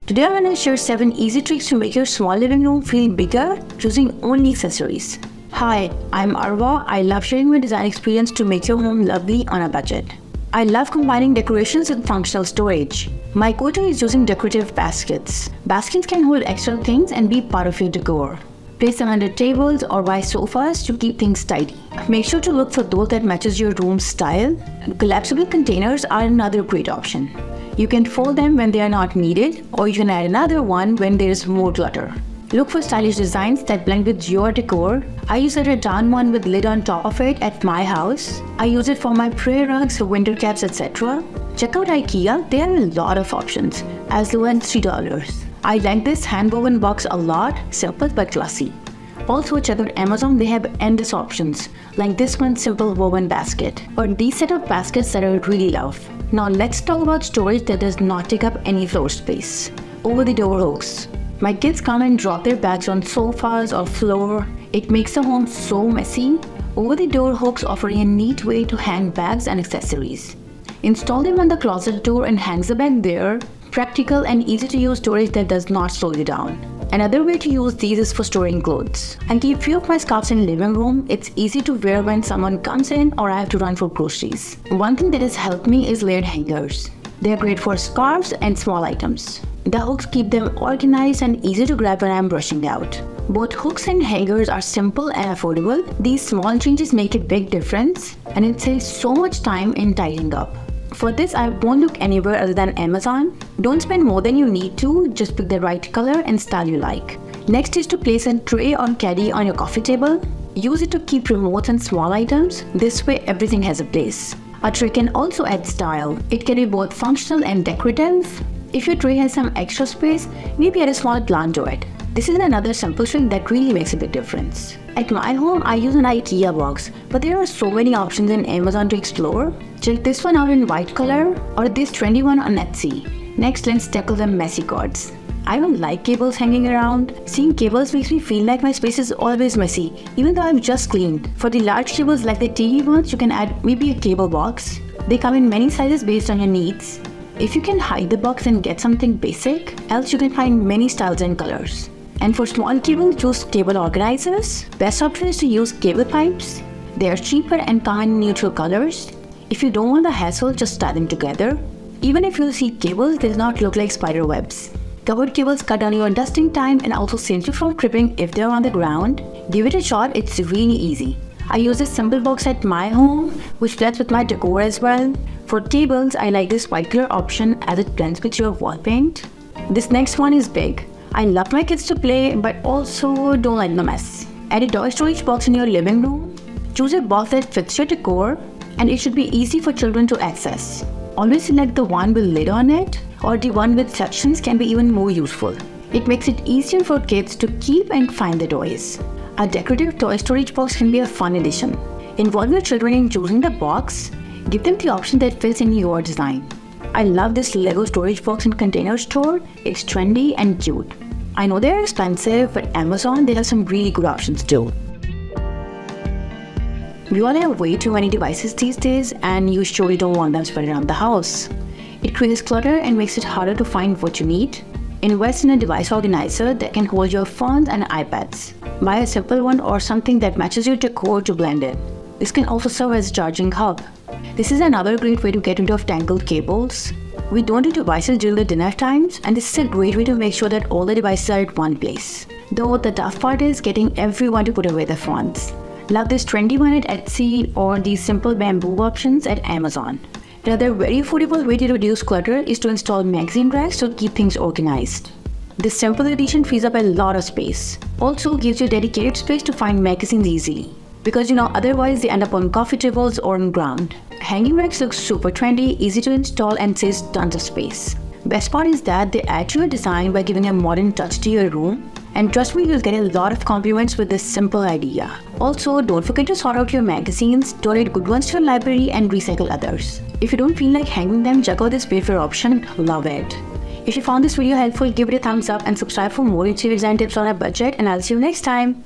Today I'm going to share 7 easy tricks to make your small living room feel bigger using only accessories. Hi, I'm Arwa. I love sharing my design experience to make your home lovely on a budget. I love combining decorations with functional storage. My go-to is using decorative baskets. Baskets can hold extra things and be part of your decor. Place them under tables or by sofas to keep things tidy. Make sure to look for those that matches your room's style. Collapsible containers are another great option. You can fold them when they are not needed, or you can add another one when there is more clutter. Look for stylish designs that blend with your decor. I use a rattan one with lid on top of it at my house. I use it for my prayer rugs, winter caps, etc. Check out IKEA, they have a lot of options, as low as $3. I like this hand-woven box a lot, simple but classy. Also check out Amazon, they have endless options, like this one simple woven basket, or these set of baskets that I really love. Now let's talk about storage that does not take up any floor space. Over-the-door hooks. My kids come and drop their bags on sofas or floor. It makes the home so messy. Over-the-door hooks offer a neat way to hang bags and accessories. Install them on the closet door and hang the bag there. Practical and easy to use storage that does not slow you down. Another way to use these is for storing clothes. I keep few of my scarves in the living room. It's easy to wear when someone comes in or I have to run for groceries. One thing that has helped me is layered hangers. They are great for scarves and small items. The hooks keep them organized and easy to grab when I am rushing out. Both hooks and hangers are simple and affordable. These small changes make a big difference, and it saves so much time in tidying up. For this, I won't look anywhere other than Amazon. Don't spend more than you need to, just pick the right color and style you like. Next is to place a tray or caddy on your coffee table. Use it to keep remotes and small items. This way, everything has a place. A tray can also add style. It can be both functional and decorative. If your tray has some extra space, maybe add a small plant to it. This is another simple trick that really makes a big difference. At my home, I use an IKEA box, but there are so many options in Amazon to explore. Check this one out in white color or this trendy one on Etsy. Next, let's tackle the messy cords. I don't like cables hanging around. Seeing cables makes me feel like my space is always messy, even though I've just cleaned. For the large cables like the TV ones, you can add maybe a cable box. They come in many sizes based on your needs. If you can hide the box and get something basic, else you can find many styles and colors. And for small cables, choose cable organizers. Best option is to use cable pipes. They are cheaper and come in neutral colors. If you don't want the hassle, just tie them together. Even if you see cables, they do not look like spider webs. Covered cables cut down your dusting time and also saves you from tripping if they're on the ground. Give it a shot, it's really easy. I use this simple box at my home, which blends with my decor as well. For tables, I like this white color option as it blends with your wall paint. This next one is big. I love my kids to play, but also don't like the mess. Add a toy storage box in your living room. Choose a box that fits your decor, and it should be easy for children to access. Always select the one with lid on it, or the one with sections can be even more useful. It makes it easier for kids to keep and find the toys. A decorative toy storage box can be a fun addition. Involve your children in choosing the box. Give them the option that fits in your design. I love this Lego storage box and container store. It's trendy and cute. I know they're expensive, but Amazon, they have some really good options too. We all have way too many devices these days, and you surely don't want them spread around the house. It creates clutter and makes it harder to find what you need. Invest in a device organizer that can hold your phones and iPads. Buy a simple one or something that matches your decor to blend in. This can also serve as a charging hub. This is another great way to get rid of tangled cables. We don't do devices during the dinner times, and this is a great way to make sure that all the devices are at one place. Though the tough part is getting everyone to put away their phones. Love this trendy one at Etsy or these simple bamboo options at Amazon. Another very affordable way to reduce clutter is to install magazine racks to keep things organized. This simple addition frees up a lot of space. Also gives you dedicated space to find magazines easily. Because otherwise they end up on coffee tables or on ground. Hanging racks look super trendy, easy to install and saves tons of space. Best part is that they add to your design by giving a modern touch to your room. And trust me, you'll get a lot of compliments with this simple idea. Also, don't forget to sort out your magazines, donate good ones to your library and recycle others. If you don't feel like hanging them, check out this paper option, love it. If you found this video helpful, give it a thumbs up and subscribe for more interior design tips on a budget, and I'll see you next time.